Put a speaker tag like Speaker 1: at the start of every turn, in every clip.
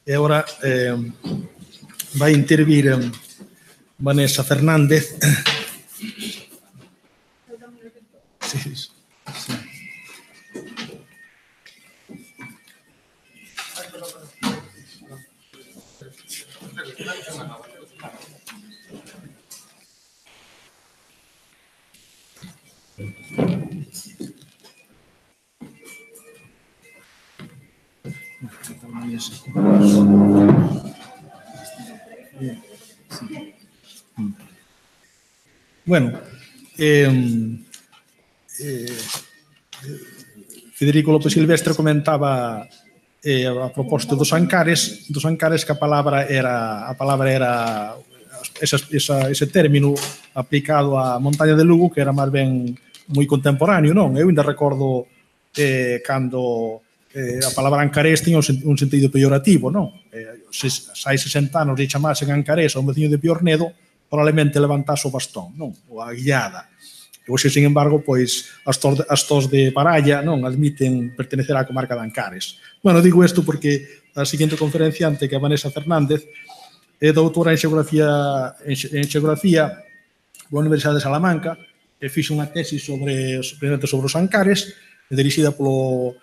Speaker 1: E agora vai intervir Vanessa Fernández. Sí. Bueno, Federico López Silvestre comentaba a proposta dos Ancares que a palabra era ese término aplicado á montaña de Lugo, que era máis ben moi contemporáneo, non? Eu ainda recordo cando a palabra ancarés tiña un sentido peyorativo, non? Se hai 60 anos e chamasen ancarés ao veciño de Piornedo, probablemente levantase o bastón, non? Ou a guiada. E hoxe, sin embargo, pois as tos de Paralla non admiten pertenecer á comarca de Ancares. Bueno, digo isto porque a seguinte conferenciante, que é Vanessa Fernández, é doutora en Xeografía pola Universidade de Salamanca, e fixe unha tesi sobre os Ancares, dirixida por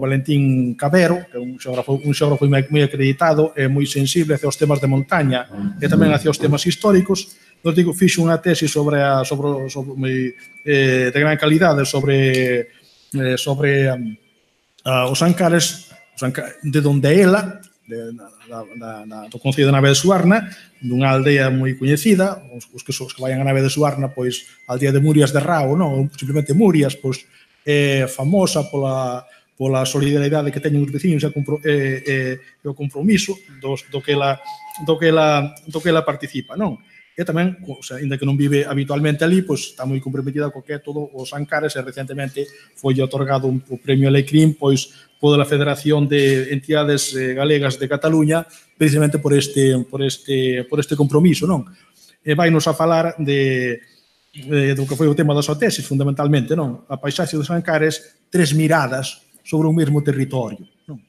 Speaker 1: Valentín Cabero, que é un xeógrafo moi acreditado e moi sensible hacia os temas de montaña e tamén hacia os temas históricos. Fixe unha tesi de gran calidade sobre os Ancares, de onde é ela, do concello de Nave de Suarna, dunha aldea moi coñecida. Os que vayan a Nave de Suarna, pois, a aldea de Murias de Rao, non? Simplemente Murias, pois, é famosa pola solidaridade que teñen os veciños e o compromiso do que ela participa, non? E tamén, ainda que non vive habitualmente ali, pois está moi comprometida co que é todo os Ancares, e recentemente foi otorgado o premio Alecrim pois pola Federación de Entidades Galegas de Cataluña, precisamente por este compromiso, non? E vai nos a falar do que foi o tema da súa tese, fundamentalmente, non? A paisaxe dos Ancares, 3 miradas sobre un mesmo territorio, non?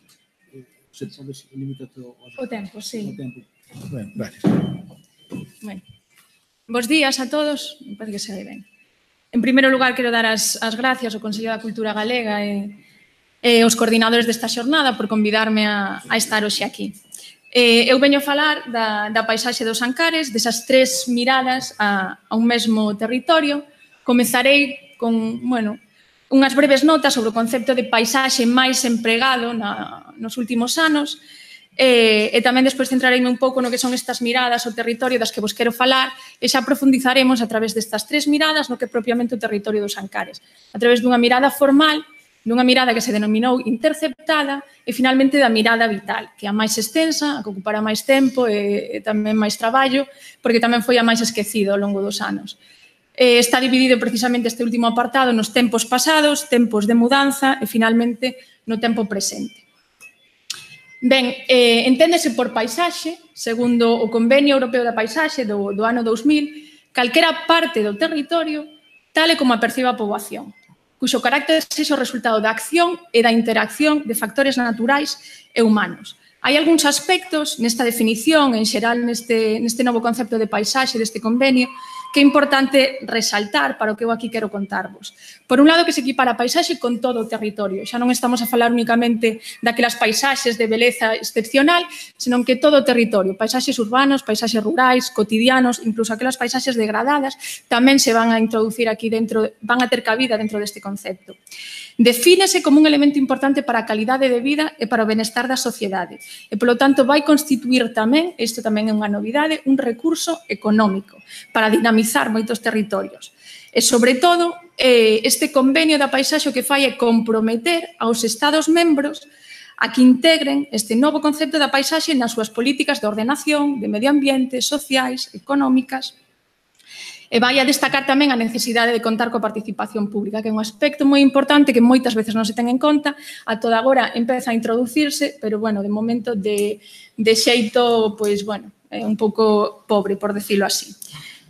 Speaker 1: Se podes limitar o
Speaker 2: tempo, sí.
Speaker 1: Ben, gracias.
Speaker 2: Bueno. Bos días a todos, me parece que se vai ben. En primeiro lugar, quero dar as gracias ao Consello da Cultura Galega e aos coordinadores desta xornada por convidarme a estar hoxe aquí. Eu veño a falar da paisaxe dos Ancares, desas 3 miradas a un mesmo territorio. Comezarei con, unhas breves notas sobre o concepto de paisaxe máis empregado nos últimos anos, e tamén despois centrareime un pouco no que son estas miradas ao territorio das que vos quero falar, e xa profundizaremos a través destas 3 miradas no que é propiamente o territorio dos Ancares, a través dunha mirada formal, dunha mirada que se denominou interceptada, e finalmente da mirada vital, que é a máis extensa, a que ocupará máis tempo e tamén máis traballo, porque tamén foi a máis esquecida ao longo dos anos. Está dividido precisamente este último apartado nos tempos pasados, tempos de mudanza e finalmente no tempo presente. Ben, enténdese por paisaxe, segundo o Convenio Europeo da Paisaxe do ano 2000, calquera parte do territorio tal e como a percibe a poboación, cuxo carácter sexa o resultado da acción e da interacción de factores naturais e humanos. Hai algúns aspectos nesta definición, en xeral neste novo concepto de paisaxe deste convenio, que é importante resaltar para o que eu aquí quero contarvos. Por un lado, que se equipara a paisaxe con todo o territorio. Xa non estamos a falar únicamente daquelas paisaxes de beleza excepcional, senón que todo o territorio, paisaxes urbanos, paisaxes rurais, cotidianos, incluso aquelas paisaxes degradadas, tamén se van a introducir aquí dentro, van a ter cabida dentro deste concepto. Defínese como un elemento importante para a calidade de vida e para o benestar da sociedade e, polo tanto, vai constituir tamén, isto tamén é unha novidade, un recurso económico para dinamizar moitos territorios. E, sobre todo, este convenio da paisaxe o que fai é comprometer aos Estados membros a que integren este novo concepto da paisaxe nas súas políticas de ordenación, de medio ambiente, sociais, económicas. E vai a destacar tamén a necesidade de contar coa participación pública, que é un aspecto moi importante que moitas veces non se ten en conta. A toda agora empeza a introducirse, pero, de momento, de xeito, un pouco pobre, por decirlo así.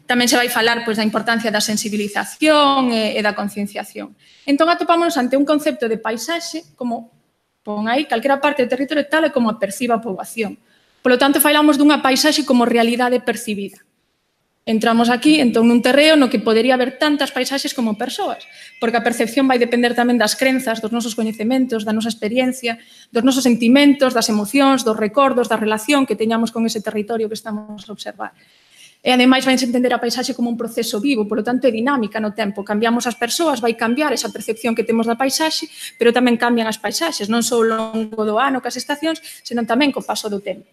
Speaker 2: Tamén se vai falar da importancia da sensibilización e da concienciación. Entón, atopámonos ante un concepto de paisaxe como pon aí calquera parte do territorio tal e como a perciba a poboación. Polo tanto, falamos dunha paisaxe como realidade percibida. Entramos aquí, entón, nun terreo no que podería haber tantas paisaxes como persoas, porque a percepción vai depender tamén das crenzas, dos nosos coñecementos, da nosa experiencia, dos nosos sentimentos, das emocións, dos recordos, da relación que teñamos con ese territorio que estamos a observar. E, ademais, vai entender a paisaxe como un proceso vivo, polo tanto, é dinámica no tempo. Cambiamos as persoas, vai cambiar esa percepción que temos da paisaxe, pero tamén cambian as paisaxes, non só ao longo do ano, cas estacións, senón tamén co paso do tempo.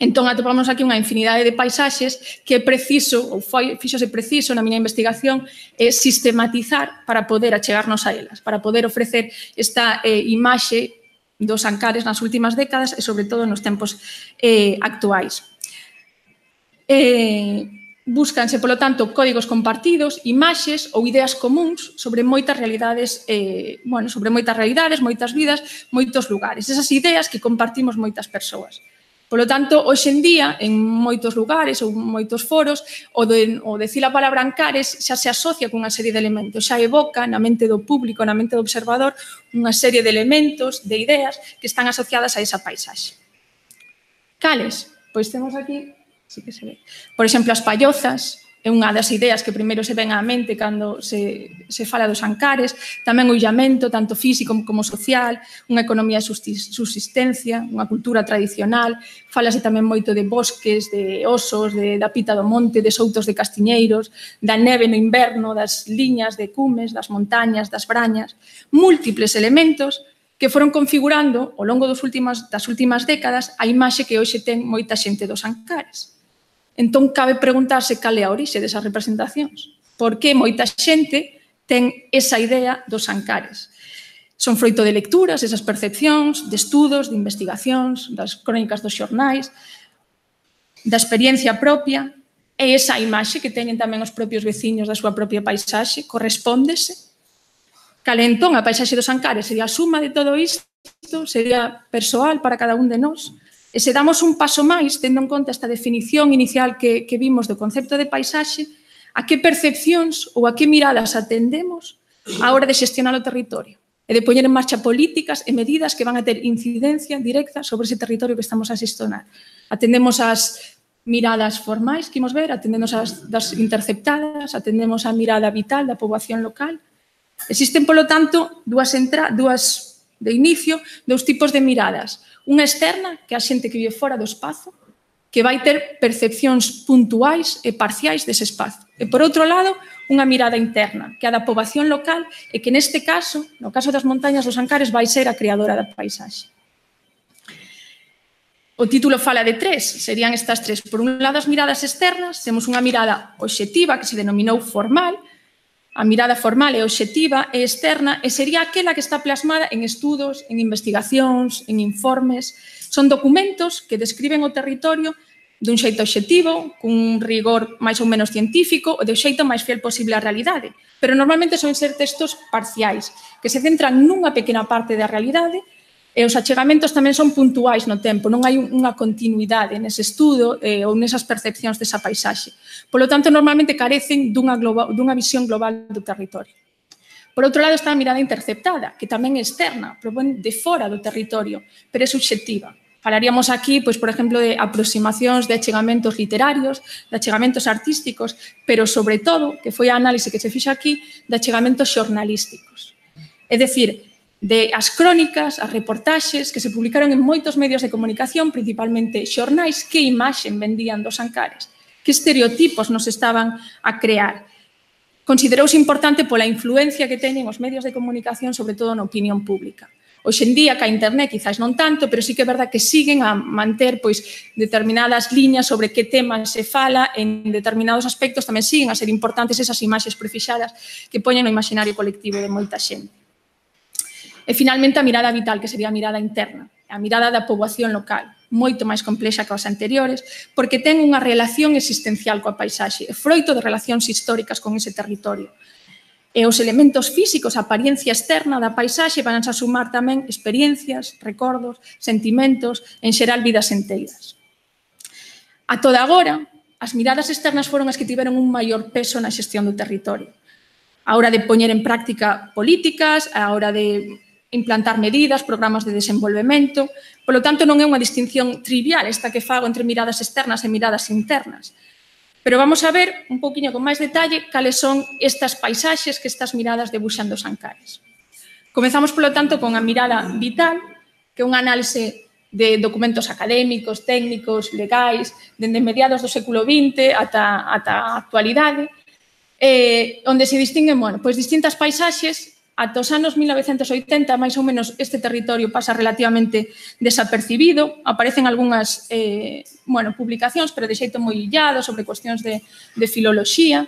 Speaker 2: Entón, atopamos aquí unha infinidade de paisaxes que é preciso, ou fíxose preciso na miña investigación, sistematizar para poder achegarnos a elas, para poder ofrecer esta imaxe dos Ancares nas últimas décadas e, sobre todo, nos tempos actuais. Búscanse, polo tanto, códigos compartidos, imaxes ou ideas comuns sobre moitas realidades, moitas vidas, moitos lugares. Esas ideas que compartimos moitas persoas. Polo tanto, hoxe en día, en moitos lugares ou moitos foros, o decir a palabra Ancares xa se asocia cunha serie de elementos, xa evoca na mente do público, na mente do observador, unha serie de elementos, de ideas que están asociadas a esa paisaxe. Cales? Pois temos aquí, sí que se ve, por exemplo, as pallozas, é unha das ideas que primeiro se ven á mente cando se fala dos Ancares, tamén o illamento, tanto físico como social, unha economía de subsistencia, unha cultura tradicional, falase tamén moito de bosques, de osos, da pita do monte, de soutos de castiñeiros, da neve no inverno, das liñas de cumes, das montañas, das brañas, múltiples elementos que foron configurando ao longo das últimas décadas a imaxe que hoxe ten moita xente dos Ancares. Entón, cabe preguntarse cal é a orixe desas representacións. Por que moita xente ten esa idea dos Ancares? Son froito de lecturas, esas percepcións, de estudos, de investigacións, das crónicas dos xornais, da experiencia propia, e esa imaxe que teñen tamén os propios veciños da súa propia paisaxe, correspóndese. Cal entón a paisaxe dos Ancares sería a suma de todo isto, sería persoal para cada un de nós. E se damos un paso máis, tendo en conta esta definición inicial que vimos do concepto de paisaxe, a que percepcións ou a que miradas atendemos á hora de xestionar o territorio e de poñer en marcha políticas e medidas que van a ter incidencia directa sobre ese territorio que estamos a xestionar. Atendemos as miradas formais que imos ver, atendemos as das interceptadas, atendemos a mirada vital da poboación local. Existen, polo tanto, dúas tipos de miradas. Unha externa, que é a xente que vive fora do espazo, que vai ter percepcións puntuais e parciais dese espazo. E, por outro lado, unha mirada interna, que é a da poboación local e que, neste caso, no caso das montañas dos Ancares, vai ser a creadora da paisaxe. O título fala de tres, serían estas tres. Por un lado, as miradas externas, temos unha mirada obxectiva, que se denominou formal. A mirada formal é obxectiva e externa e sería aquela que está plasmada en estudos, en investigacións, en informes. Son documentos que describen o territorio dun xeito obxectivo, cun rigor máis ou menos científico ou do xeito máis fiel posible á realidade. Pero normalmente son ser textos parciais, que se centran nunha pequena parte da realidade e os achegamentos tamén son puntuais no tempo, non hai unha continuidade nese estudo ou nesas percepcións desa paisaxe. Polo tanto, normalmente carecen dunha visión global do territorio. Por outro lado, está a mirada interceptada, que tamén é externa, propón de fora do territorio, pero é subxectiva. Falaríamos aquí, pois, por exemplo, de aproximacións de achegamentos literarios, de achegamentos artísticos, pero, sobre todo, que foi a análise que se fixo aquí, de achegamentos xornalísticos. É dicir, de as crónicas, as reportaxes que se publicaron en moitos medios de comunicación, principalmente xornais, que imaxe vendían dos Ancares, que estereotipos nos estaban a crear. Considerouse importante pola influencia que teñen os medios de comunicación, sobre todo na opinión pública. Hoxe en día, ca internet, quizás non tanto, pero sí que é verdad que siguen a manter determinadas liñas sobre que temas se fala, en determinados aspectos tamén siguen a ser importantes esas imaxes prefixadas que poñen no imaginario colectivo de moita xente. E, finalmente, a mirada vital, que sería a mirada interna, a mirada da poboación local, moito máis complexa que as anteriores, porque ten unha relación existencial coa paisaxe, é froito de relacións históricas con ese territorio. E os elementos físicos, a apariencia externa da paisaxe, van a sumar tamén experiencias, recordos, sentimentos, en xeral vidas enteiras. A toda agora, as miradas externas foron as que tiveron un maior peso na xestión do territorio. A hora de poñer en práctica políticas, a hora de implantar medidas, programas de desenvolvemento. Polo tanto, non é unha distinción trivial esta que fago entre miradas externas e miradas internas. Pero vamos a ver un pouquiño con máis detalle cales son estas paisaxes que estas miradas debuxan dos Ancares. Comezamos, polo tanto, con a mirada vital, que é unha análise de documentos académicos, técnicos, legais, dende mediados do século XX ata a actualidade, onde se distinguen distintas paisaxes. Ata os anos 1980, máis ou menos, este territorio pasa relativamente desapercibido. Aparecen algunhas publicacións, pero de xeito moi illado, sobre cuestións de filoloxía.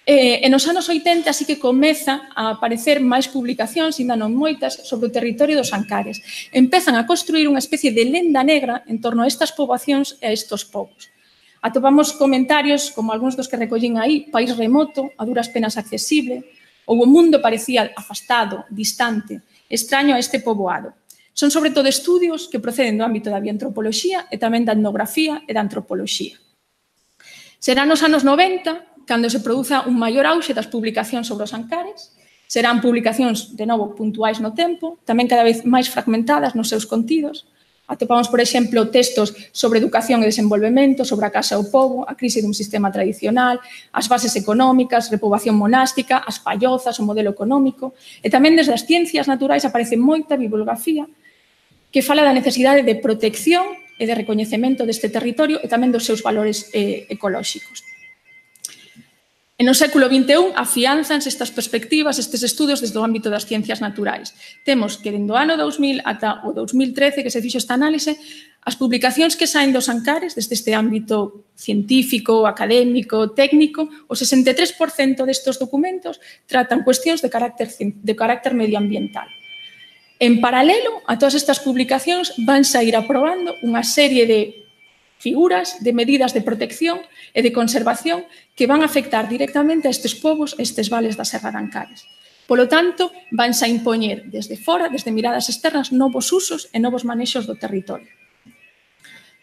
Speaker 2: E nos anos 80 sí que comeza a aparecer máis publicacións, ainda non moitas, sobre o territorio dos Ancares. Empezan a construir unha especie de lenda negra en torno a estas poboacións e a estes povos. Atopamos comentarios, como algúns dos que recollín aí, país remoto, a duras penas accesible, ou o mundo parecía afastado, distante, extraño a este poboado. Son, sobre todo, estudios que proceden do ámbito da bioantropoloxía e tamén da etnografía e da antropoloxía. Será nos anos 90 cando se produza un maior auxe das publicacións sobre os Ancares. Serán publicacións, de novo, puntuais no tempo, tamén cada vez máis fragmentadas nos seus contidos. Atopamos, por exemplo, textos sobre educación e desenvolvemento, sobre a casa ao pobo, a crise dun sistema tradicional, as bases económicas, repoboación monástica, as pallozas, o modelo económico. E tamén desde as ciencias naturais aparece moita bibliografía que fala da necesidade de protección e de recoñecemento deste territorio e tamén dos seus valores ecolóxicos. E no século XXI afianzanse estas perspectivas, estes estudos desde o ámbito das ciencias naturais. Temos que, dende o ano 2000 ata o 2013, que se fixo esta análise, as publicacións que saen dos Ancares, desde este ámbito científico, académico, técnico, o 63% destes documentos tratan cuestións de carácter medioambiental. En paralelo a todas estas publicacións, vanse a ir aprobando unha serie de figuras de medidas de protección e de conservación que van a afectar directamente a estes povos e estes vales da Serra de Ancares. Polo tanto, vanse a impoñer desde fora, desde miradas externas, novos usos e novos manexos do territorio.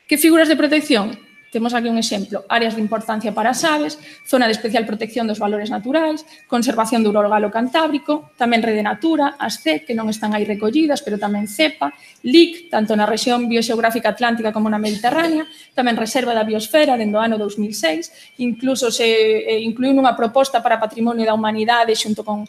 Speaker 2: Que figuras de protección? Temos aquí un exemplo. Áreas de importancia para as aves, zona de especial protección dos valores naturais, conservación do ouro galo cantábrico, tamén Rede Natura, as CEP, que non están aí recollidas, pero tamén CEPA, LIC, tanto na rexión bioxeográfica atlántica como na Mediterránea, tamén Reserva da Biosfera, dende o ano 2006, incluso se incluíu nunha proposta para Patrimonio da Humanidade xunto con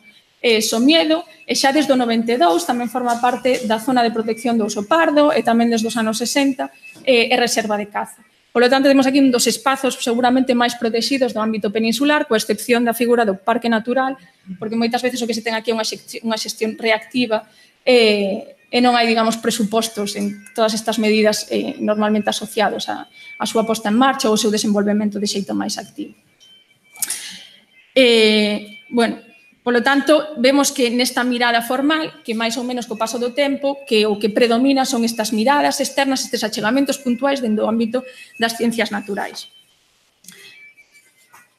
Speaker 2: Somiedo, e xa desde o 92 tamén forma parte da zona de protección do oso pardo e tamén desde os anos 60 é reserva de caza. Polo tanto, temos aquí un dos espazos seguramente máis protegidos do ámbito peninsular, coa excepción da figura do parque natural, porque moitas veces o que se ten aquí é unha xestión reactiva e non hai, digamos, presupostos en todas estas medidas normalmente asociados a súa posta en marcha ou o seu desenvolvemento de xeito máis activo. Polo tanto, vemos que nesta mirada formal, que máis ou menos co paso do tempo, que o que predomina son estas miradas externas, estes achegamentos puntuais dentro do ámbito das ciencias naturais.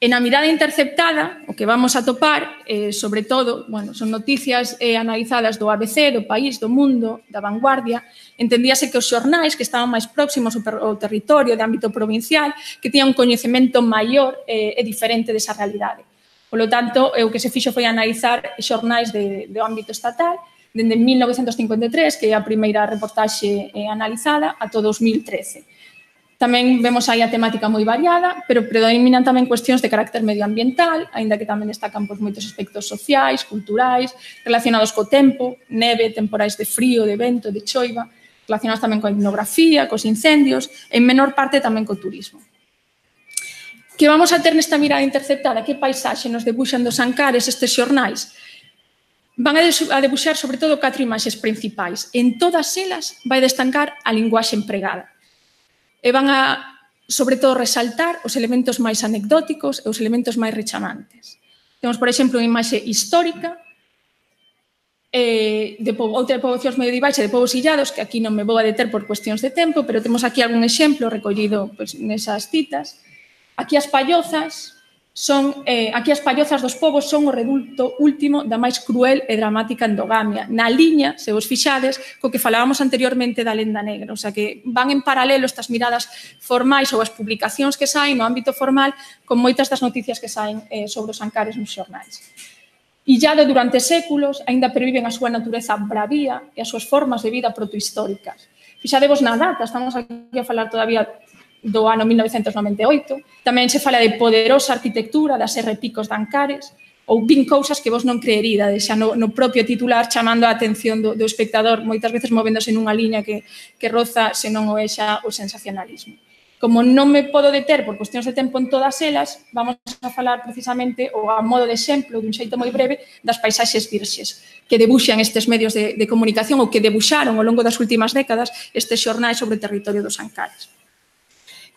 Speaker 2: E na mirada interceptada, o que vamos a topar, sobre todo, son noticias analizadas do ABC, do País, do Mundo, da Vanguardia. Entendíase que os xornais que estaban máis próximos ao territorio de ámbito provincial, que tiñan un coñecemento maior e diferente desa realidade. Polo tanto, o que se fixo foi analizar xornais do ámbito estatal, dende 1953, que é a primeira reportaxe analizada, ata 2013. Tamén vemos aí a temática moi variada, pero predominan tamén cuestións de carácter medioambiental, aínda que tamén destacan moitos aspectos sociais, culturais, relacionados co tempo, neve, temporais de frío, de vento, de choiva, relacionados tamén coa etnografía, cos incendios, e en menor parte tamén co turismo. Que vamos a ter nesta mirada interceptada? Que paisaxe nos debuxan dos Ancares estes xornais? Van a debuxar, sobre todo, 4 imaxes principais. En todas elas vai destacar a linguaxe empregada. E van a, sobre todo, resaltar os elementos máis anecdóticos e os elementos máis rechamantes. Temos, por exemplo, unha imaxe histórica de outra de poboacións medievais e de povos illados, que aquí non me vou a deter por cuestións de tempo, pero temos aquí algún exemplo recollido nesas citas. Aquí as pallozas dos povos son o reduto último da máis cruel e dramática endogamia, na liña, se vos fixades, co que falábamos anteriormente da lenda negra. O sea, que van en paralelo estas miradas formais ou as publicacións que saen no ámbito formal con moitas das noticias que saen sobre os Ancares nos xornais. illado durante séculos, aínda perviven a súa natureza bravía e as súas formas de vida protohistóricas. Fixadevos na data, estamos aquí a falar todavía do ano 1998, tamén se fala de poderosa arquitectura das Serra e Picos de Ancares, ou 20 cousas que vos non creeríades, xa no propio titular chamando a atención do espectador, moitas veces movéndose nunha liña que roza, se non o é xa, o sensacionalismo. Como non me podo deter por cuestións de tempo en todas elas, vamos a falar precisamente, ou a modo de exemplo, dun xeito moi breve, das paisaxes virxes, que debuxan estes medios de comunicación ou que debuxaron ao longo das últimas décadas estes xornais sobre o territorio dos Ancares.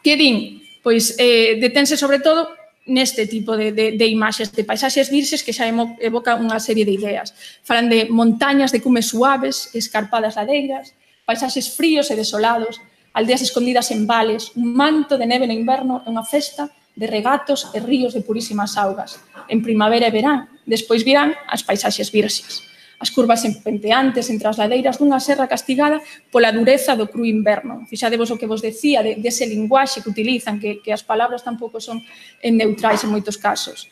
Speaker 2: Que din? Pois detense sobre todo neste tipo de imaxes de paisaxes virxes que xa evoca unha serie de ideas. Falan de montañas de cumes suaves, escarpadas ladeiras, paisaxes fríos e desolados, aldeas escondidas en vales, un manto de neve no inverno e unha festa de regatos e ríos de purísimas augas. En primavera e verán, despois virán as paisaxes virxes. As curvas empenteantes entre as ladeiras dunha serra castigada pola dureza do cru inverno. Fixadevos o que vos decía dese linguaxe que utilizan, que as palabras tampouco son neutrais en moitos casos.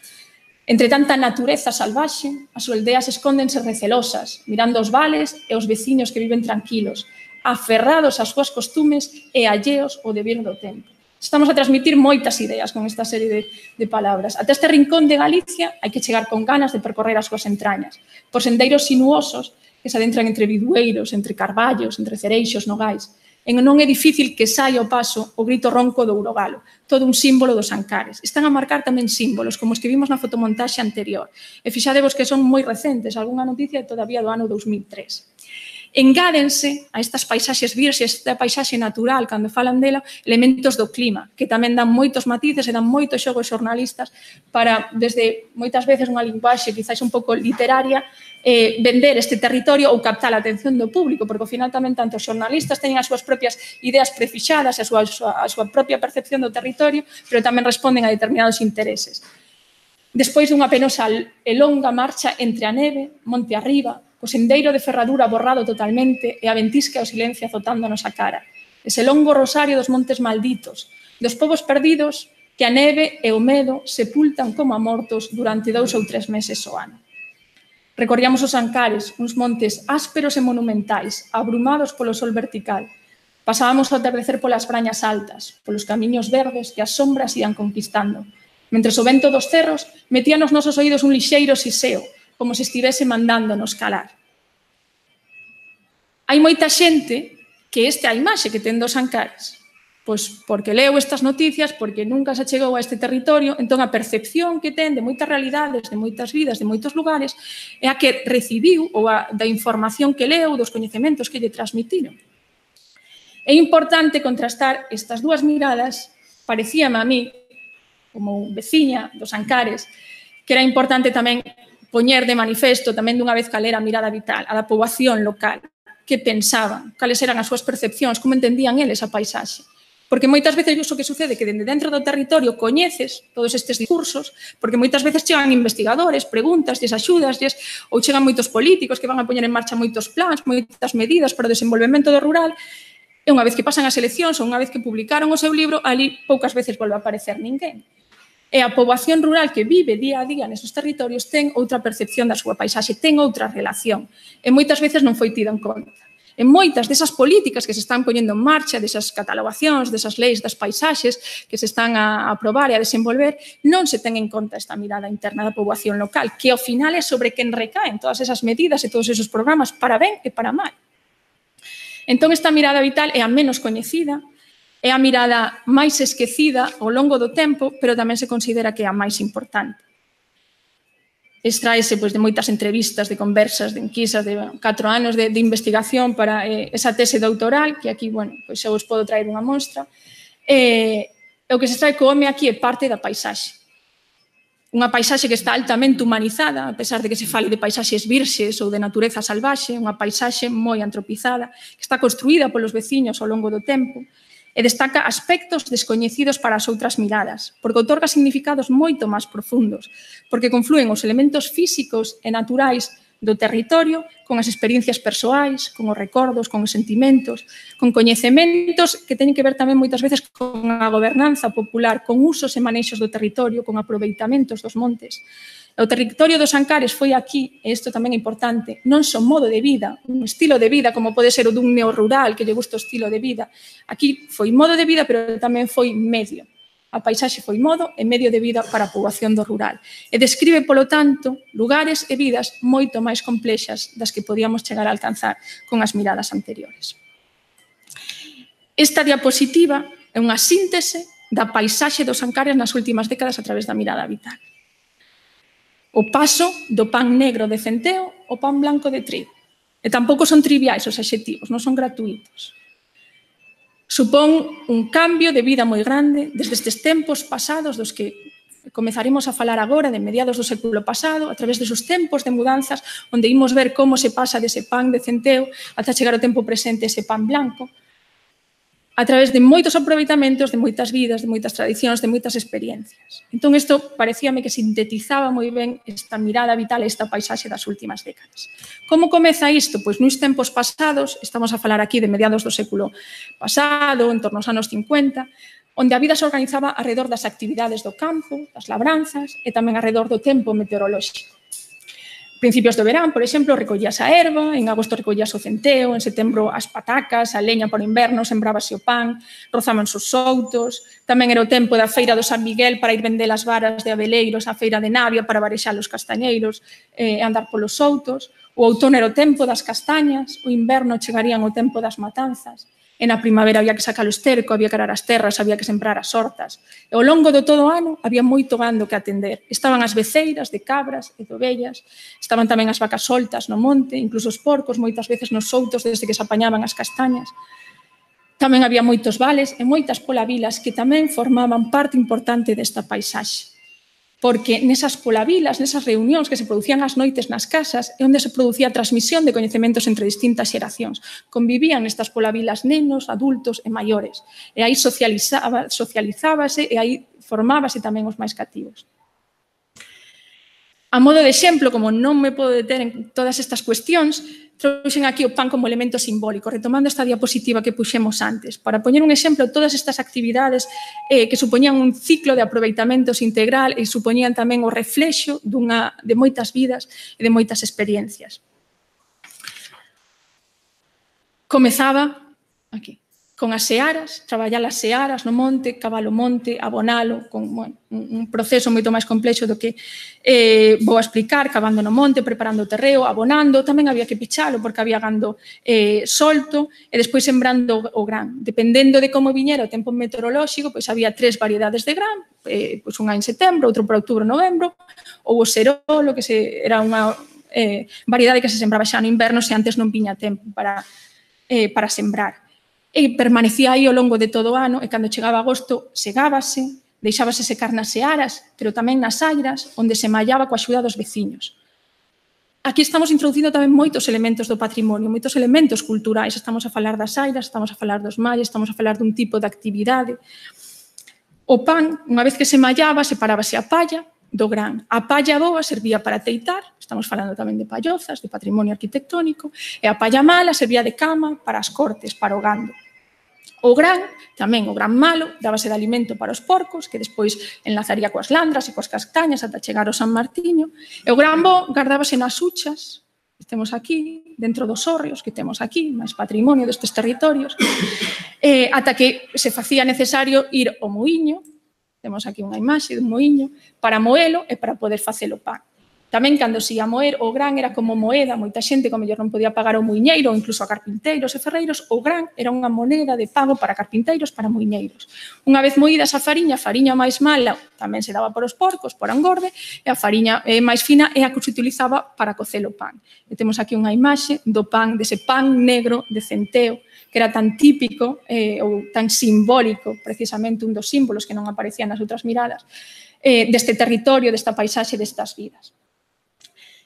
Speaker 2: Entre tanta natureza salvaxe, as aldeas escóndense recelosas, mirando os vales e os veciños que viven tranquilos, aferrados ás súas costumes e alleos ao devir do tempo. Estamos a transmitir moitas ideas con esta serie de palabras. Ata este rincón de Galicia hai que chegar con ganas de percorrer as súas entrañas, por sendeiros sinuosos que se adentran entre bidueiros, entre carballos, entre cereixos, nogais. E non é difícil que saia ao paso o grito ronco do Urogalo, todo un símbolo dos Ancares. Están a marcar tamén símbolos, como os que vimos na fotomontaxe anterior. E fixadevos que son moi recentes, algunha noticia todavía do ano 2003. Engádense a estas paisaxes virxes, esta paisaxe natural, cando falan dela, elementos do clima, que tamén dan moitos matices e dan moitos xogos xornalistas para, desde moitas veces unha linguaxe quizás un pouco literaria, vender este territorio ou captar a atención do público, porque ao final tamén tanto os xornalistas teñen as súas propias ideas prefixadas, a súa propia percepción do territorio, pero tamén responden a determinados intereses. Despois dunha penosa e longa marcha entre a neve, monte arriba, o sendeiro de ferradura borrado totalmente e a ventisca e o silencio azotándonos a cara. Ese longo rosario dos montes malditos, dos povos perdidos que a neve e o medo sepultan como a mortos durante 2 ou 3 meses o ano. Recorríamos os Ancares, uns montes ásperos e monumentais, abrumados polo sol vertical. Pasábamos ao atardecer polas brañas altas, polos camiños verdes que as sombras ian conquistando. Mentres o vento dos cerros metía nos nosos oídos un lixeiro siseo, como se estivese mandándonos calar. Hai moita xente que esta é a imaxe que ten dos Ancares, pois porque leu estas noticias, porque nunca se chegou a este territorio, entón a percepción que ten de moitas realidades, de moitas vidas, de moitos lugares, é a que recibiu, ou da información que leu, dos coñecementos que lle transmitiron. É importante contrastar estas dúas miradas, parecíame a mí, como veciña dos Ancares, que era importante tamén poñer de manifesto tamén dunha vez cal era a mirada vital, a da poboación local, que pensaban, cales eran as súas percepcións, como entendían eles a paisaxe. Porque moitas veces iso que sucede que dende dentro do territorio coñeces todos estes discursos, porque moitas veces chegan investigadores, preguntas, axudas, ou chegan moitos políticos que van a poñer en marcha moitos plans, moitas medidas para o desenvolvemento do rural, e unha vez que pasan as eleccións ou unha vez que publicaron o seu libro, ali poucas veces volve a aparecer ninguén. E a poboación rural que vive día a día nesos territorios ten outra percepción da súa paisaxe, ten outra relación. E moitas veces non foi tida en conta. E moitas desas políticas que se están poñendo en marcha, desas catalogacións, desas leis das paisaxes que se están a aprobar e a desenvolver, non se ten en conta esta mirada interna da poboación local, que ao final é sobre quen recaen todas esas medidas e todos esos programas para ben e para mal. Entón, esta mirada vital é a menos coñecida, é a mirada máis esquecida ao longo do tempo, pero tamén se considera que é a máis importante. Extraese de moitas entrevistas, de conversas, de enquisas, de 4 anos de investigación para esa tese doutoral, que aquí, xa vos podo traer unha mostra. O que se extrae co home aquí é parte da paisaxe. Unha paisaxe que está altamente humanizada, a pesar de que se fale de paisaxes virxes ou de natureza salvaxe, unha paisaxe moi antropizada, que está construída polos veciños ao longo do tempo, e destaca aspectos descoñecidos para as outras miradas, porque outorga significados moito máis profundos, porque conflúen os elementos físicos e naturais do territorio con as experiencias persoais, con os recordos, con os sentimentos, con coñecementos que teñen que ver tamén moitas veces con a gobernanza popular, con usos e manexos do territorio, con aproveitamentos dos montes. O territorio dos Ancares foi aquí, e isto tamén é importante, non só modo de vida, un estilo de vida, como pode ser o dun neorrural, que lle gusta o estilo de vida. Aquí foi modo de vida, pero tamén foi medio. A paisaxe foi modo e medio de vida para a poboación do rural. E describe, polo tanto, lugares e vidas moito máis complexas das que podíamos chegar a alcanzar con as miradas anteriores. Esta diapositiva é unha síntese da paisaxe dos Ancares nas últimas décadas a través da mirada vital. O paso do pan negro de centeo ao pan blanco de trigo. E tampouco son triviais os adxetivos, non son gratuitos. Supón un cambio de vida moi grande desde estes tempos pasados dos que comezaremos a falar agora de mediados do século pasado, a través desos tempos de mudanzas onde imos ver como se pasa dese pan de centeo ata chegar ao tempo presente ese pan blanco, a través de moitos aproveitamentos, de moitas vidas, de moitas tradicións, de moitas experiencias. Entón, isto parecíame que sintetizaba moi ben esta mirada vital e esta paisaxe das últimas décadas. Como comeza isto? Pois nos tempos pasados, estamos a falar aquí de mediados do século pasado, en torno aos anos 50, onde a vida se organizaba alrededor das actividades do campo, das labranzas e tamén alrededor do tempo meteorolóxico. Principios do verán, por exemplo, recollíase a erva, en agosto recollíase o centeo, en setembro as patacas, a leña por inverno, sembrábase o pan, rozábanse os soutos, tamén era o tempo da feira do San Miguel para ir vender as varas de abeleiros, a feira de Navia para varexar os castañeiros e andar polos soutos, o outono era o tempo das castañas, o inverno chegarían o tempo das matanzas, e na primavera había que sacar o esterco, había que arar as terras, había que sembrar as hortas. E ao longo do todo o ano había moito gando que atender. Estaban as beceiras de cabras e de ovellas, estaban tamén as vacas soltas no monte, incluso os porcos moitas veces nos soutos desde que se apañaban as castañas. Tamén había moitos vales e moitas polavilas que tamén formaban parte importante desta paisaxe. Porque nesas polavilas, nesas reunións que se producían ás noites nas casas, é onde se producía a transmisión de coñecementos entre distintas xeracións. Convivían nestas polavilas nenos, adultos e maiores. E aí socializábase e aí formábase tamén os máis cativos. A modo de exemplo, como non me podo deter en todas estas cuestións, trouxen aquí o pan como elemento simbólico, retomando esta diapositiva que puxemos antes. Para poñer un exemplo, todas estas actividades que supoñían un ciclo de aproveitamentos integral e supoñían tamén o reflexo de moitas vidas e de moitas experiencias. Comezaba aquí, con as searas, traballar as searas no monte, cabalo monte, abonalo, con un proceso moito máis complexo do que vou explicar, cavando no monte, preparando o terreo, abonando, tamén había que pichalo porque había gando solto e despois sembrando o gran. Dependendo de como viñera o tempo meteorolóxico, pois había 3 variedades de gran, pois unha en setembro, outro para outubro, novembro, ou o serolo, que era unha variedade que se sembraba xa no inverno se antes non viña tempo para sembrar. E permanecía aí ao longo de todo o ano e cando chegaba agosto segábase, deixábase secar nas searas, pero tamén nas airas, onde se mallaba coa axuda dos veciños. Aquí estamos introducindo tamén moitos elementos do patrimonio, moitos elementos culturais. Estamos a falar das airas, estamos a falar dos malles, estamos a falar dun tipo de actividade. O pan, unha vez que se mallaba, separábase a palla do gran. A palla boa servía para teitar, estamos falando tamén de pallozas, de patrimonio arquitectónico, e a palla mala servía de cama para as cortes, para o gando. O gran, tamén o gran malo, dábase de alimento para os porcos, que despois enlazaría coas landras e coas castañas ata chegar ao San Martiño. E o gran bo gardábase nas huchas, que temos aquí, dentro dos hórreos, que temos aquí, máis patrimonio destes territorios, ata que se facía necesario ir ao muiño, temos aquí unha imaxe dun muiño, para moelo e para poder facelo pan. Tamén, cando se ia moer, o gran era como moeda, moita xente, como mellor non podía pagar ao muiñeiro ou incluso a carpinteiros e ferreiros, o gran era unha moneda de pago para carpinteiros, para muiñeiros. Unha vez moídas a fariña máis mala tamén se daba para os porcos, para engorde, e a fariña máis fina é a que se utilizaba para cocer o pan. E temos aquí unha imaxe do pan, dese pan negro de centeo, que era tan típico ou tan simbólico, precisamente un dos símbolos que non aparecían nas outras miradas, deste territorio, desta paisaxe, destas vidas.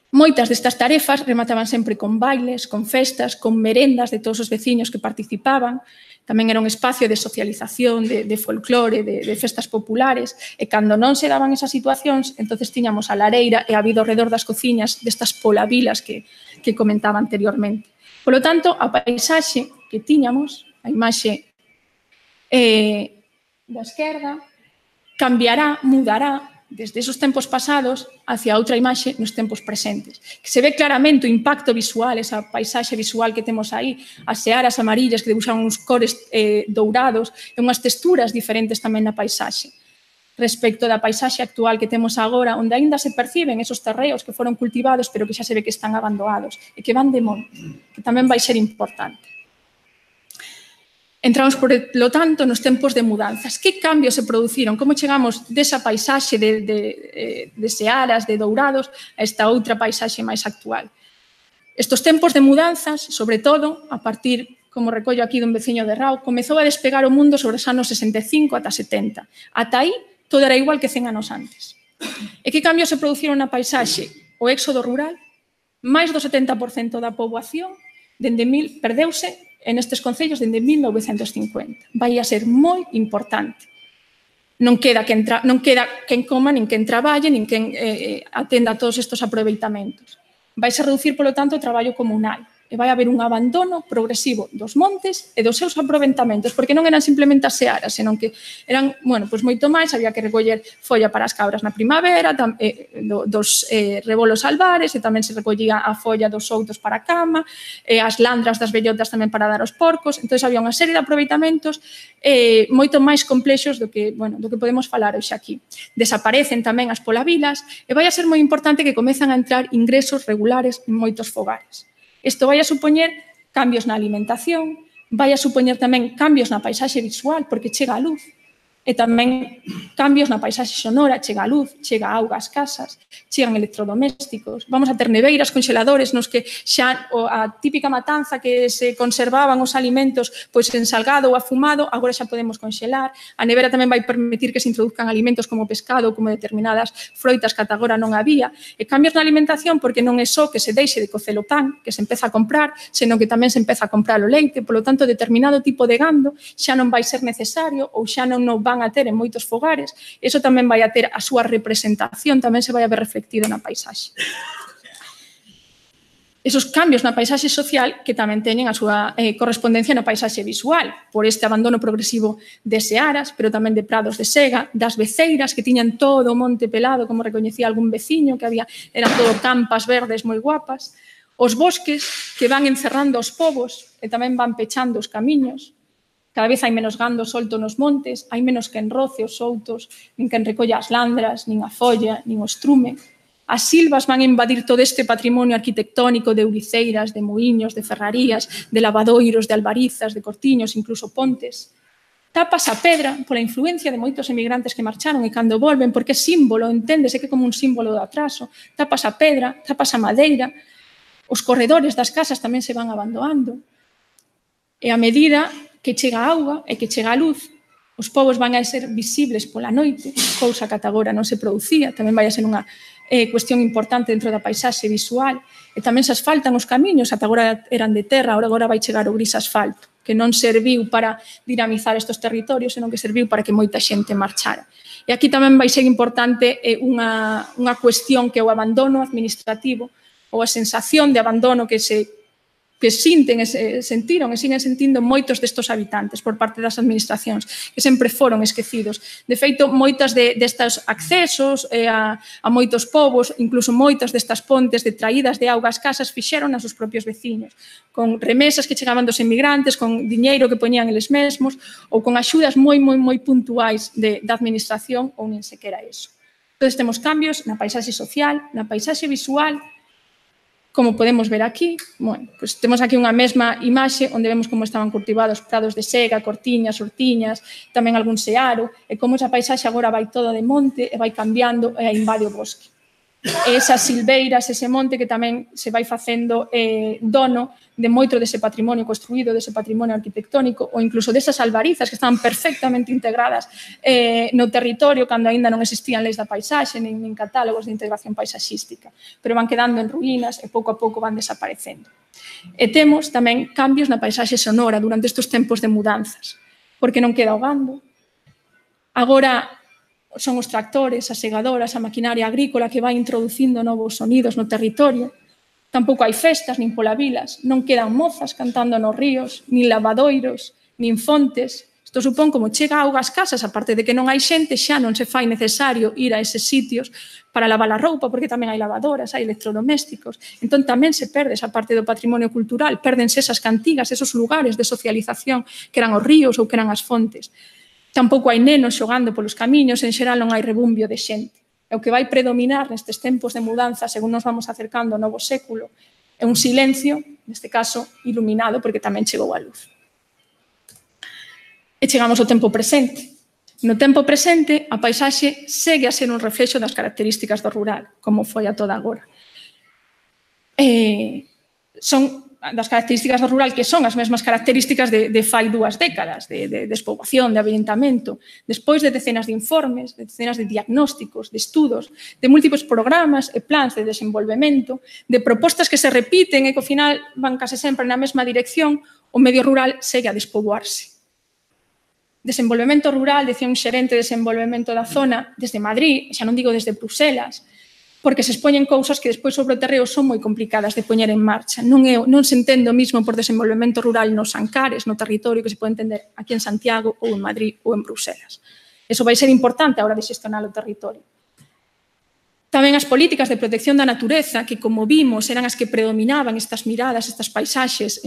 Speaker 2: Moitas destas tarefas remataban sempre con bailes, con festas, con merendas de todos os veciños que participaban. Tamén era un espacio de socialización, de folclore, de festas populares. E cando non se daban esas situacións, entonces tiñamos a lareira e a vida ao redor das cociñas destas polavilas que comentaba anteriormente. Polo tanto, a paisaxe que tiñamos, a imaxe da esquerda, cambiará, mudará desde esos tempos pasados hacia outra imaxe nos tempos presentes. Que se ve claramente o impacto visual, esa paisaxe visual que temos aí, as searas amarillas que debuxan uns cores dourados e unhas texturas diferentes tamén na paisaxe. Respecto da paisaxe actual que temos agora, onde aínda se perciben esos terreos que foron cultivados, pero que xa se ve que están abandonados e que van de monte, que tamén vai ser importante. Entramos, por lo tanto, nos tempos de mudanzas. Que cambios se produciron? Como chegamos desa paisaxe de searas, de dourados, a esta outra paisaxe máis actual? Estos tempos de mudanzas, sobre todo, a partir, como recollo aquí dun veciño de Rao, comezou a despegar o mundo sobre os anos 65 ata 70. Ata aí, todo era igual que 100 anos antes. E que cambios se produciron na paisaxe? O éxodo rural, máis do 70% da poboación perdeuse en estes concellos dende 1950. Vai a ser moi importante. Non queda quen coma, nin quen traballe, nin quen atenda a todos estes aproveitamentos. Vai se reducir, polo tanto, o traballo comunal e vai haber un abandono progresivo dos montes e dos seus aproveitamentos, porque non eran simplemente as searas, senón que eran, pois moito máis, había que recoller folla para as cabras na primavera, dos rebolos albares, e tamén se recollía a folla dos outos para a cama, as landras das bellotas tamén para dar aos porcos. Entón, había unha serie de aproveitamentos moito máis complexos do que podemos falar hoxe aquí. Desaparecen tamén as polavilas e vai a ser moi importante que comezan a entrar ingresos regulares en moitos fogares. Isto vai a supoñer cambios na alimentación, vai a supoñer tamén cambios na paisaxe visual, porque chega a luz, e tamén cambios na paisaxe sonora, chega a luz, chega a auga ás casas, chegan electrodomésticos, vamos a ter neveiras, conxeladores nos que xa a típica matanza que se conservaban os alimentos pois en salgado ou afumado, agora xa podemos conxelar. A nevera tamén vai permitir que se introduzcan alimentos como pescado ou como determinadas froitas que ata agora non había. E cambios na alimentación porque non é só que se deixe de cocer o pan, que se empeza a comprar, senón que tamén se empeza a comprar o leite, polo tanto, determinado tipo de gando xa non vai ser necesario ou xa non van a ter en moitos fogares. Iso tamén vai a ter a súa representación, tamén se vai a ver reflectido na paisaxe. Esos cambios na paisaxe social que tamén teñen a súa correspondencia na paisaxe visual, por este abandono progresivo de searas, pero tamén de prados de sega, das beceiras que tiñan todo o monte pelado, como recoñecía algún veciño, que eran todo campas verdes moi guapas, os bosques que van encerrando os povos e tamén van pechando os camiños. Cada vez hai menos gando solto nos montes, hai menos quen roce os outos, nin quen recolla as landras, nin a folla, nin o estrume. As silvas van a invadir todo este patrimonio arquitectónico de ouriceiras, de muiños, de ferrarías, de lavadoiros, de albarizas, de cortiños, incluso pontes. Tapas a pedra pola influencia de moitos emigrantes que marcharon e cando volven, porque é símbolo, enténdese que é como un símbolo do atraso. Tapas a pedra, tapas a madeira, os corredores das casas tamén se van abandonando. E a medida que chega a auga e que chega a luz, os povos van a ser visibles pola noite, cousa que ata agora non se producía, tamén vai a ser unha cuestión importante dentro da paisaxe visual, e tamén se asfaltan os camiños, ata agora eran de terra, agora vai chegar o gris asfalto, que non serviu para dinamizar estes territorios, senón que serviu para que moita xente marchara. E aquí tamén vai ser importante unha cuestión que é o abandono administrativo, ou a sensación de abandono que sentiron e siguen sentindo moitos destes habitantes por parte das administracións, que sempre foron esquecidos. De feito, moitas destes accesos a moitos povos, incluso moitas destas pontes de traídas de auga ás casas, fixeron a seus propios veciños, con remesas que chegaban dos emigrantes, con diñeiro que poñían eles mesmos, ou con axudas moi puntuais da administración, ou nin sequera eso. Entón, temos cambios na paisaxe social, na paisaxe visual. Como podemos ver aquí, pues temos aquí unha mesma imaxe onde vemos como estaban cultivados prados de sega, cortiñas, ortiñas, tamén algún searo, e como esa paisaxe agora vai toda de monte e vai cambiando e invade o bosque. E esas silveiras, ese monte que tamén se vai facendo dono de moito dese patrimonio construído, dese patrimonio arquitectónico, ou incluso desas albarizas que estaban perfectamente integradas no territorio cando aínda non existían leis da paisaxe, nin catálogos de integración paisaxística, pero van quedando en ruínas e pouco a pouco van desaparecendo. E temos tamén cambios na paisaxe sonora durante estes tempos de mudanzas, porque non queda o gando. Agora son os tractores, as segadoras, a maquinaria agrícola que vai introducindo novos sonidos no territorio. Tampouco hai festas, nin polavilas, non quedan mozas cantando nos ríos, nin lavadoiros, nin fontes, Isto supón como chega auga ás casas, aparte de que non hai xente, xa non se fai necesario ir a eses sitios para lavar a roupa, porque tamén hai lavadoras, hai electrodomésticos. Entón tamén se perde esa parte do patrimonio cultural, pérdense esas cantigas, esos lugares de socialización que eran os ríos ou que eran as fontes. Tampouco hai nenos xogando polos camiños, en xeral non hai rebumbio de xente. E o que vai predominar nestes tempos de mudanza, según nos vamos acercando ao novo século, é un silencio, neste caso, iluminado, porque tamén chegou a luz. E chegamos ao tempo presente. No tempo presente, a paisaxe segue a ser un reflexo das características do rural, como foi a toda agora. Son das características do rural que son as mesmas características de fai 2 décadas, de despoboación, de avillentamento, despois de decenas de informes, de decenas de diagnósticos, de estudos, de múltiples programas e plans de desenvolvemento, de propostas que se repiten e que ao final van case sempre na mesma dirección, o medio rural segue a despoboarse. Desenvolvemento rural, decía un xerente de desenvolvemento da zona, desde Madrid, xa non digo desde Bruselas, porque se expoñen cousas que despois sobre o terreo son moi complicadas de poñer en marcha. Non se entende o mismo por desenvolvemento rural nos Ancares, no territorio que se pode entender aquí en Santiago ou en Madrid ou en Bruselas. Eso vai ser importante a hora de xestionar o territorio. Tamén as políticas de protección da natureza, que como vimos eran as que predominaban estas miradas, estas paisaxes,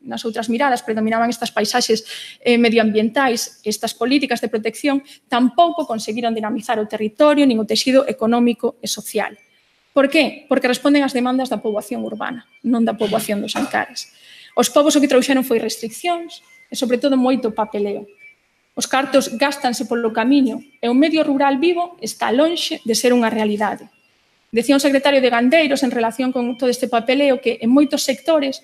Speaker 2: nas outras miradas predominaban estas paisaxes medioambientais, estas políticas de protección tampouco conseguiron dinamizar o territorio nin o tecido económico e social. Por qué? Porque responden ás demandas da poboación urbana, non da poboación dos Ancares. Os povos o que trouxeron foi restriccións e, sobre todo, moito papeleo. Os cartos gástanse polo camiño e o medio rural vivo está lonxe de ser unha realidade. Decía un secretario de Gandeiros en relación con todo este papeleo que en moitos sectores,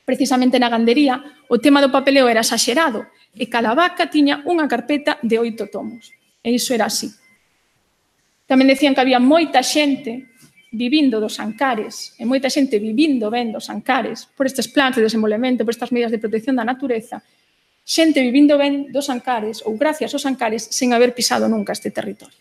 Speaker 2: precisamente na gandería, o tema do papeleo era exagerado e cada vaca tiña unha carpeta de 8 tomos. E iso era así. Tamén decían que había moita xente vivindo dos Ancares e moita xente vivindo ben dos Ancares por estes plans de desenvolvemento, por estas medidas de protección da natureza, xente vivindo ben dos Ancares ou gracias aos Ancares sen haber pisado nunca este territorio.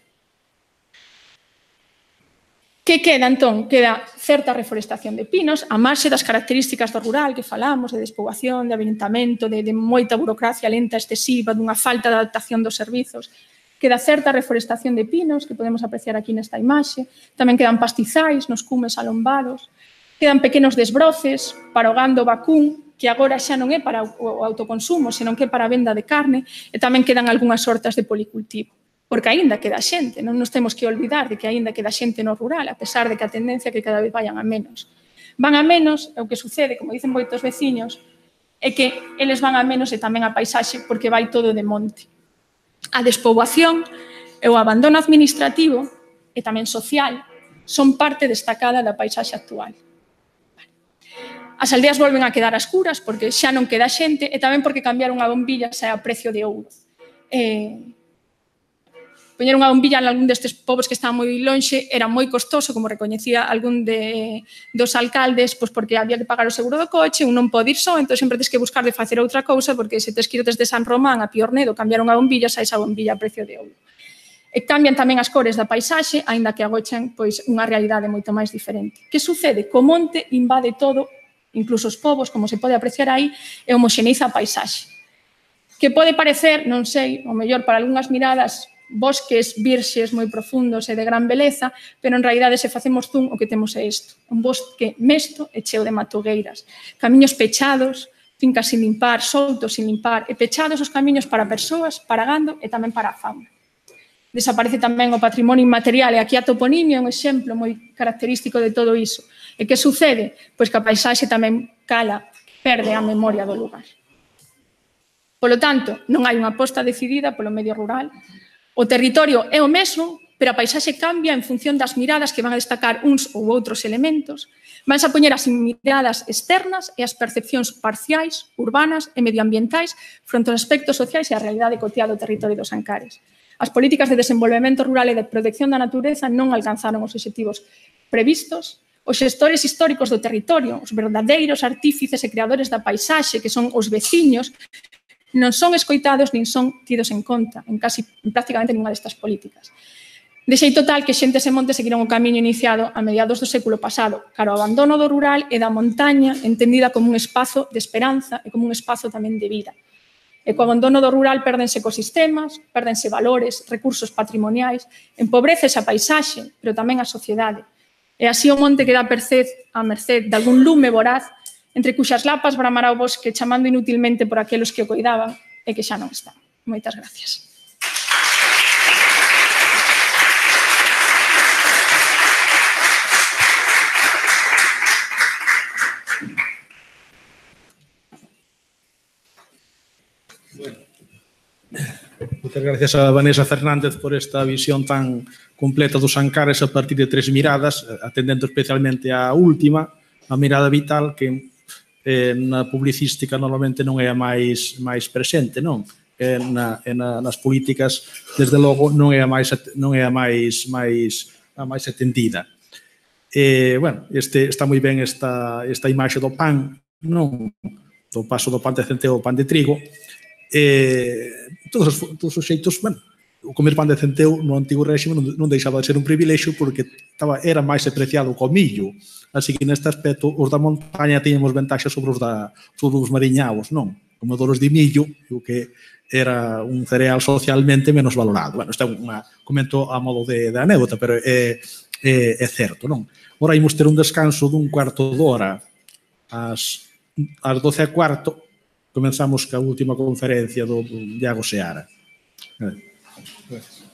Speaker 2: Que queda, entón? Queda certa reforestación de pinos, a marxe das características do rural que falamos, de despoboación, de avillentamento, de moita burocracia lenta, excesiva, dunha falta de adaptación dos servizos. Queda certa reforestación de pinos, que podemos apreciar aquí nesta imaxe. Tamén quedan pastizais nos cumes alombados. Quedan pequenos desbroces para o gando vacún, que agora xa non é para o autoconsumo, senón que é para a venda de carne, e tamén quedan algunhas hortas de policultivo. Porque aínda queda xente, non nos temos que olvidar de que aínda queda xente no rural, a pesar de que a tendencia é que cada vez vayan a menos. Van a menos, e o que sucede, como dicen moitos veciños, é que eles van a menos e tamén a paisaxe porque vai todo de monte. A despoboación e o abandono administrativo e tamén social son parte destacada da paisaxe actual. As aldeas volven a quedar a escuras porque xa non queda xente e tamén porque cambiar unha bombilla xa é a precio de ouro. Poñer unha bombilla en algún destes povos que estaban moi lonxe era moi costoso, como recoñecía algún dos alcaldes, pois porque había que pagar o seguro do coche, un non pode ir só, entón sempre tens que buscar de facer outra cousa, porque se tes que ir desde San Román a Piornedo cambiar unha bombilla, xa esa bombilla a precio de ouro. E cambian tamén as cores da paisaxe, aínda que agochan pois unha realidade moito máis diferente. Que sucede? Co monte invade todo, incluso os povos, como se pode apreciar aí, e homoxeneiza a paisaxe. Que pode parecer, non sei, o mellor para algunhas miradas, bosques virxes moi profundos e de gran beleza, pero en realidade se facemos zoom o que temos é isto, un bosque mesto e cheo de matogueiras, camiños pechados, fincas sin limpar, soltos sin limpar, e pechados os camiños para persoas, para gando e tamén para a fauna. Desaparece tamén o patrimonio inmaterial e aquí a toponimia é un exemplo moi característico de todo iso. E que sucede? Pois que a paisaxe tamén cala, perde a memoria do lugar. Polo tanto, non hai unha aposta decidida polo medio rural. O territorio é o mesmo, pero a paisaxe cambia en función das miradas que van a destacar uns ou outros elementos. Vanse a poñer as miradas externas e as percepcións parciais, urbanas e medioambientais fronte aos aspectos sociais e a realidade cotiá do territorio dos Ancares. As políticas de desenvolvemento rural e de protección da natureza non alcanzaron os obxectivos previstos. Os xestores históricos do territorio, os verdadeiros artífices e creadores da paisaxe, que son os veciños, non son escoitados nin son tidos en conta en prácticamente ninguna destas políticas. De xeito tal que xentes e montes seguiron o camiño iniciado a mediados do século pasado, cara ao abandono do rural e da montaña, entendida como un espazo de esperanza e como un espazo tamén de vida. E co abandono do rural perdense ecosistemas, perdense valores, recursos patrimoniais, empobrecese a paisaxe, pero tamén a sociedade. E así o monte queda a merced de algún lume voraz entre cuxas lapas bramará o bosque chamando inutilmente por aqueles que o coidaban e que xa non están. Moitas gracias.
Speaker 1: Moitas gracias a Vanessa Fernández por esta visión tan completa dos Ancares a partir de 3 miradas, atendendo especialmente á última, a mirada vital, que na publicística normalmente non é a máis presente, non? Nas políticas, desde logo, non é a máis atendida. Bueno, está moi ben esta imaxe do pan, non? Do paso do pan de centeo ao pan de trigo. Todos os xeitos, bueno, o comer pan de centeo no antigo réxime non deixaba de ser un privilexio porque era máis apreciado co millo. Así que neste aspecto os da montaña tiñamos ventaxa sobre os mariñaos, non? Comedores de millo, o que era un cereal socialmente menos valorado. Bueno, isto é comento a modo de anécdota, pero é certo, non? Ora imos ter un descanso dun cuarto de hora ás 12:15. Comenzamos ca última conferencia do Iago Seara. Gracias.